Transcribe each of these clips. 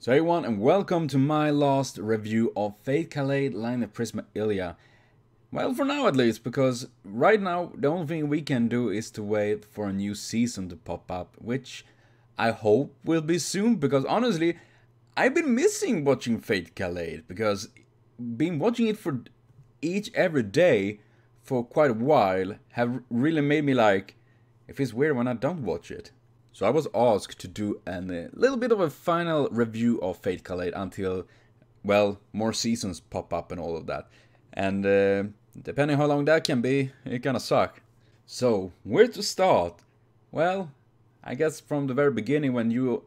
So hey everyone, and welcome to my last review of Fate Kaleid line of Prisma Illya. Well, for now at least, because right now the only thing we can do is to wait for a new season to pop up, which I hope will be soon, because honestly, I've been missing watching Fate Kaleid, because been watching it for every day for quite a while have really made me like, if it's weird when I don't watch it. So I was asked to do a little bit of a final review of Fate Kaleid until, well, more seasons pop up and all of that. And depending how long that can be, it kinda suck. So, where to start? Well, I guess from the very beginning when you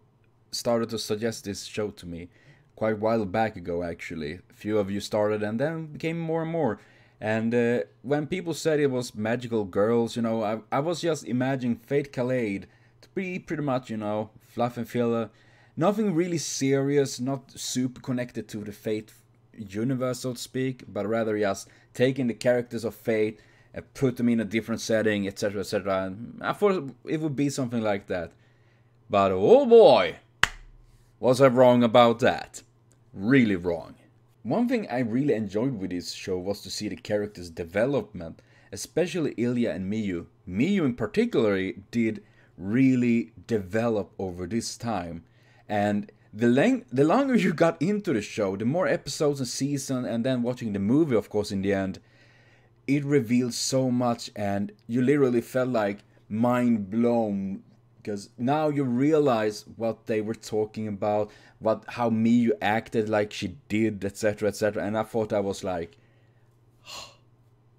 started to suggest this show to me, quite a while back ago actually. A few of you started and then became more and more. And when people said it was magical girls, you know, I was just imagining Fate Kaleid to be pretty much, you know, fluff and filler. Nothing really serious, not super connected to the Fate universe, so to speak, but rather just taking the characters of Fate and put them in a different setting, etc, etc. And I thought it would be something like that. But oh boy, was I wrong about that. Really wrong. One thing I really enjoyed with this show was to see the characters' development, especially Illya and Miyu. Miyu in particular did really develop over this time, and the longer you got into the show, the more episodes and season, and then watching the movie, of course, in the end, it revealed so much, and you literally felt like mind blown, because now you realize what they were talking about, how Miyu acted like she did, etc, etc, and I thought that was like,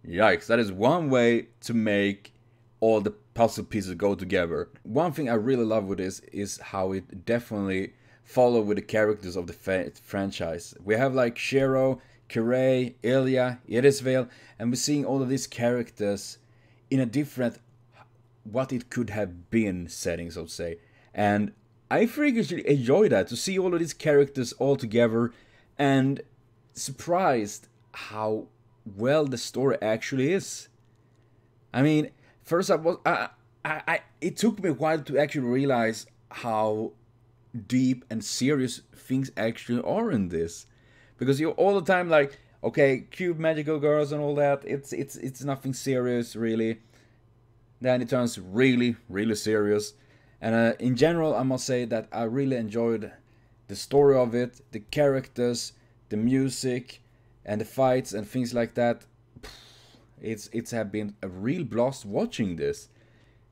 yikes, that is one way to make all the puzzle pieces go together. One thing I really love with this is how it definitely follow with the characters of the franchise. We have like Shiro, Kirei, Illya, Irisvale, and we're seeing all of these characters in a different what it could have been setting, so to say. And I freakishly enjoy that, to see all of these characters all together, and surprised how well the story actually is. I mean, first it took me a while to actually realize how deep and serious things actually are in this, because you're all the time like, okay, cute magical girls and all that. It's nothing serious really. Then it turns really serious, and in general, I must say that I really enjoyed the story of it, the characters, the music, and the fights and things like that. It's have been a real blast watching this,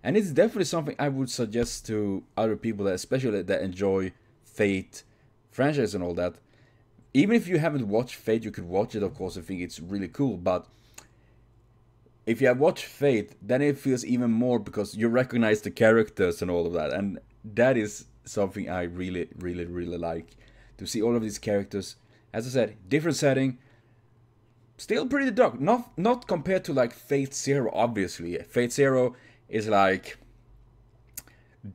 and it's definitely something I would suggest to other people, especially that enjoy Fate franchise and all that. Even if you haven't watched Fate, you could watch it, of course. I think it's really cool, but if you have watched Fate, then it feels even more, because you recognize the characters and all of that, and that is something I really like, to see all of these characters. As I said, different setting, still pretty dark. Not compared to like Fate Zero, obviously. Fate Zero is like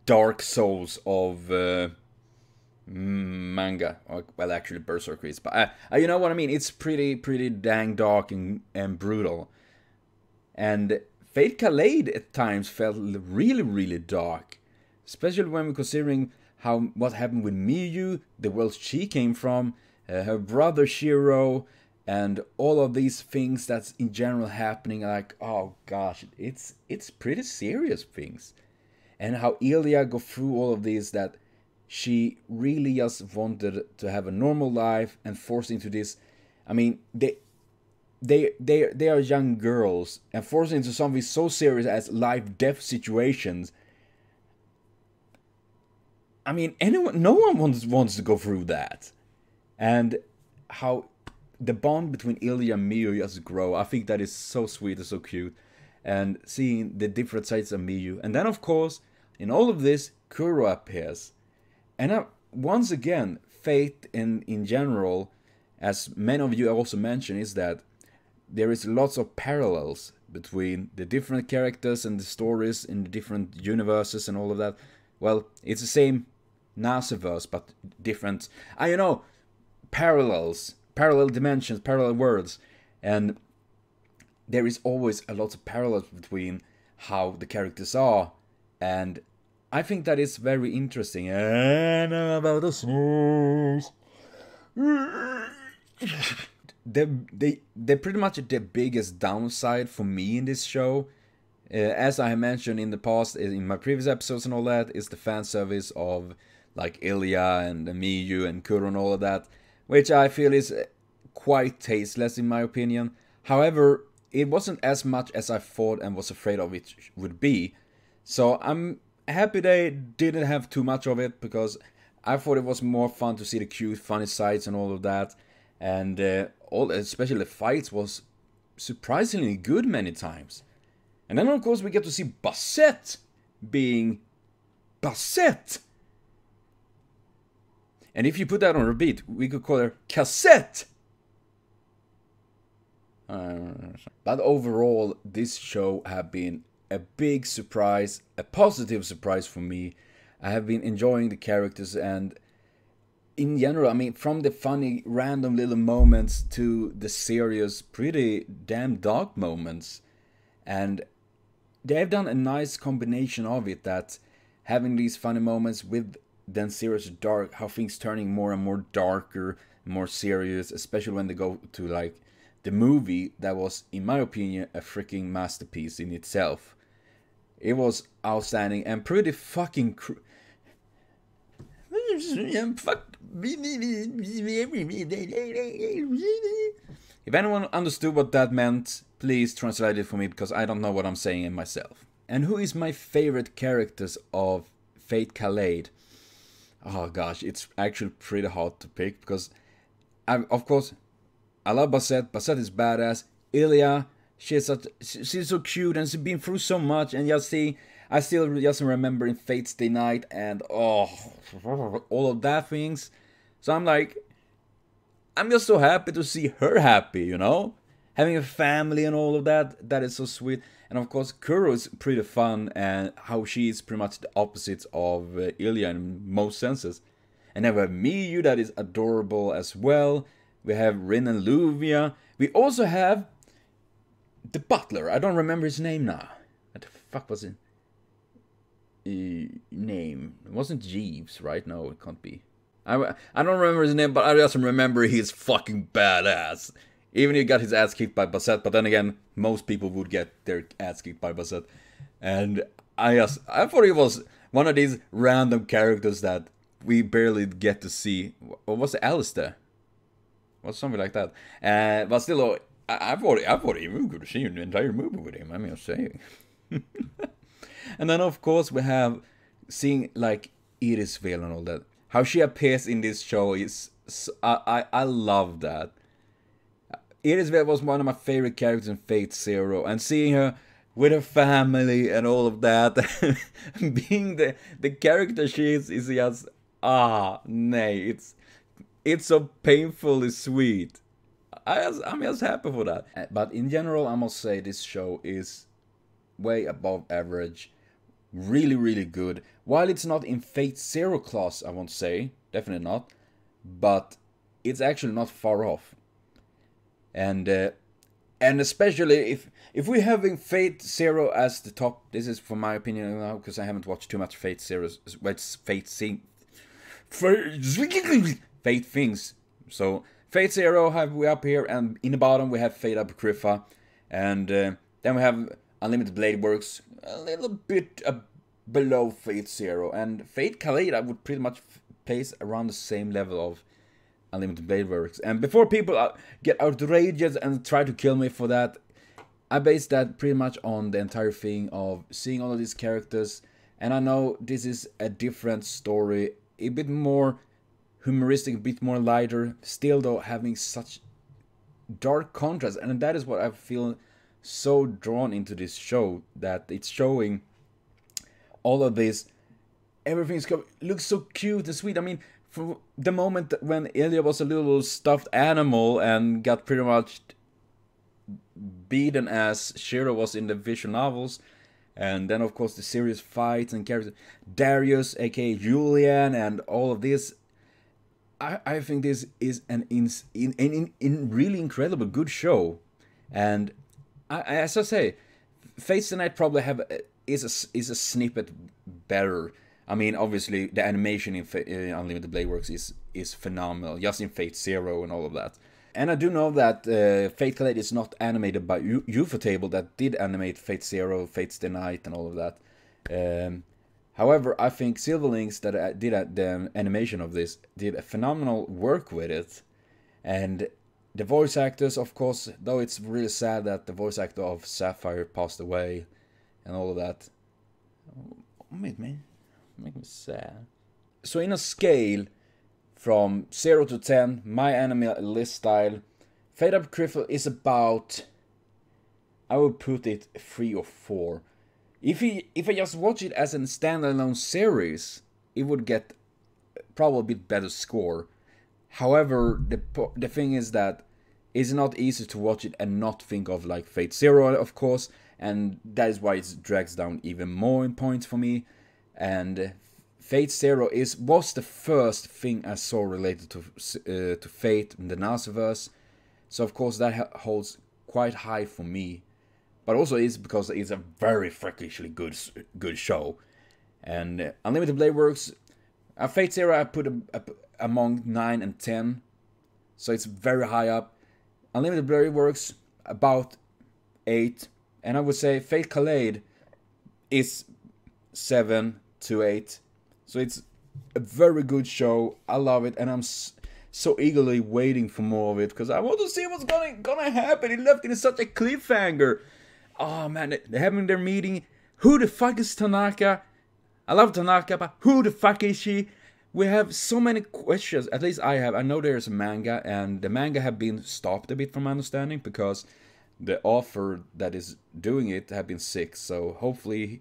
Dark Souls of manga, or, well, actually Berserk is, but you know what I mean. It's pretty dang dark and brutal. And Fate Kaleid at times felt really dark, especially when we're considering what happened with Miyu, the world she came from, her brother Shiro, and all of these things that's in general happening. Like, oh gosh, it's pretty serious things. And how Illya go through all of these, that she really just wanted to have a normal life and forced into this. I mean, they are young girls and forced into something so serious as life-death situations. I mean, no one wants to go through that. And how the bond between Illya and Miyu just grow. I think that is so sweet and so cute. And seeing the different sides of Miyu. And then, of course, in all of this, Kuro appears. And once again, Fate in general, as many of you also mentioned, is that there is lots of parallels between the different characters and the stories in the different universes and all of that. Well, it's the same Nasiverse, but different, you know, parallels, parallel dimensions, parallel worlds. And there is always a lot of parallels between how the characters are and I think that is very interesting. And about the snooze. They're pretty much the biggest downside for me in this show. As I have mentioned in the past, in my previous episodes and all that, is the fan service of like Illya and Miyu and Kuro and all of that, which I feel is quite tasteless in my opinion. However, it wasn't as much as I thought and was afraid of it would be. So I'm happy they didn't have too much of it, because I thought it was more fun to see the cute, funny sides and all of that. And especially the fights was surprisingly good many times. And then of course we get to see Basset being Basset. And if you put that on repeat, we could call her Cassette. But overall, this show have been a big surprise, a positive surprise for me. I have been enjoying the characters, and in general, I mean, from the funny random little moments to the serious, pretty damn dark moments. And they've done a nice combination of it, that having these funny moments with then serious dark, how things turning more and more darker, more serious, especially when they go to like the movie that was, in my opinion, a freaking masterpiece in itself. It was outstanding and pretty fucking If anyone understood what that meant, please translate it for me, because I don't know what I'm saying in myself. And who is my favorite characters of Fate Kaleid? Oh gosh, it's actually pretty hard to pick, because of course I love Basset. Basset is badass. Illya, she's so cute and she's been through so much, and I still just remember in Fate's Day Night and all of that things. So I'm just so happy to see her happy, you know? Having a family and all of that, that is so sweet. And of course, Kuro is pretty fun, and how she is pretty much the opposite of Illya in most senses. And then we have Miyu, that is adorable as well. We have Rin and Luvia. We also have the butler. I don't remember his name now. What the fuck was it? Name. It wasn't Jeeves, right? No, it can't be. I don't remember his name, but I just remember he's fucking badass. Even he got his ass kicked by Basset, but then again, most people would get their ass kicked by Basset. And I thought he was one of these random characters that we barely get to see. What was it, Alistair? Was something like that. But still, I thought even could see an entire movie with him. I mean, I'm saying. And then of course we have seeing like Irisvale and all that. How she appears in this show is I love that. Irisvale was one of my favorite characters in Fate Zero, and seeing her with her family and all of that, being the character she is just nay, it's so painfully sweet. I'm just happy for that. But in general, I must say this show is way above average. Really, really good. While it's not in Fate Zero class, I won't say, definitely not, but it's actually not far off. And especially if we're having Fate Zero as the top, this is for my opinion now, because I haven't watched too much Fate Zero. It's Fate Things. So Fate Zero have we up here, and in the bottom we have Fate Apocrypha, and then we have Unlimited Blade Works, a little bit below Fate Zero, and Fate Kaleid I would pretty much place around the same level of Unlimited Blade Works. And before people get outrageous and try to kill me for that, I base that pretty much on the entire thing of seeing all of these characters. And I know this is a different story, a bit more humoristic, a bit more lighter, still though having such dark contrast. And that is what I feel so drawn into this show, that it's showing all of this, everything looks so cute and sweet. I mean, from the moment when Illya was a little stuffed animal and got pretty much beaten as Shiro was in the visual novels, and then of course the serious fights and characters, Darius aka Julian, and all of this, I think this is an really incredible good show. And as I say, Fate's Day Night probably have is a snippet better. I mean, obviously the animation in Unlimited Blade Works is phenomenal, just in Fate Zero and all of that. And I do know that Fate Kaleid is not animated by Ufotable that did animate Fate Zero, Fate's the Night, and all of that. However, I think Silverlinks that did the animation of this did a phenomenal work with it. And the voice actors, of course, though it's really sad that the voice actor of Sapphire passed away and all of that. Make me sad. So in a scale from 0 to 10, my anime list style, Fate Apocryphal is about, I would put it 3 or 4. If I just watch it as a standalone series, it would get probably a bit better score. However, the thing is that it's not easy to watch it and not think of like Fate Zero, of course, and that is why it drags down even more in points for me. And Fate Zero was the first thing I saw related to Fate in the Naziverse, so of course that holds quite high for me. But also it's because it's a very freakishly good show. And Unlimited Blade Works, Fate Zero I put among 9 and 10, so it's very high up. Unlimited Blade Works about 8, and I would say Fate Kaleid is 7 to 8. So it's a very good show. I love it, and I'm so eagerly waiting for more of it because I want to see what's gonna happen. It left in such a cliffhanger. Oh man, they're having their meeting. Who the fuck is Tanaka? I love Tanaka, but who the fuck is she? We have so many questions. At least I have. I know there's a manga, and the manga have been stopped a bit from my understanding because the author that is doing it have been sick. So hopefully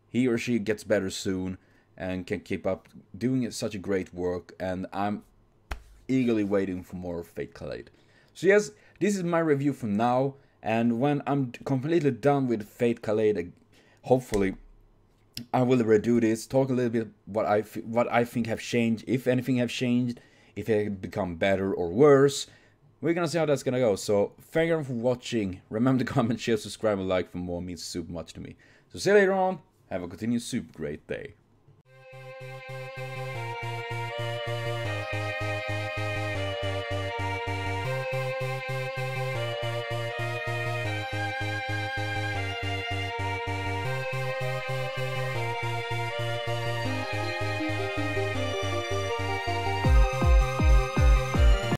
he or she gets better soon and can keep up doing such a great work. And I'm eagerly waiting for more of Fate Kaleid. So yes, this is my review for now. And when I'm completely done with Fate Kaleid, hopefully I will redo this, talk a little bit what I think have changed, if anything have changed, if it have become better or worse. We're gonna see how that's gonna go. So thank you for watching. Remember to comment, share, subscribe, and like for more. It means super much to me. So see you later on. Have a continued super great day.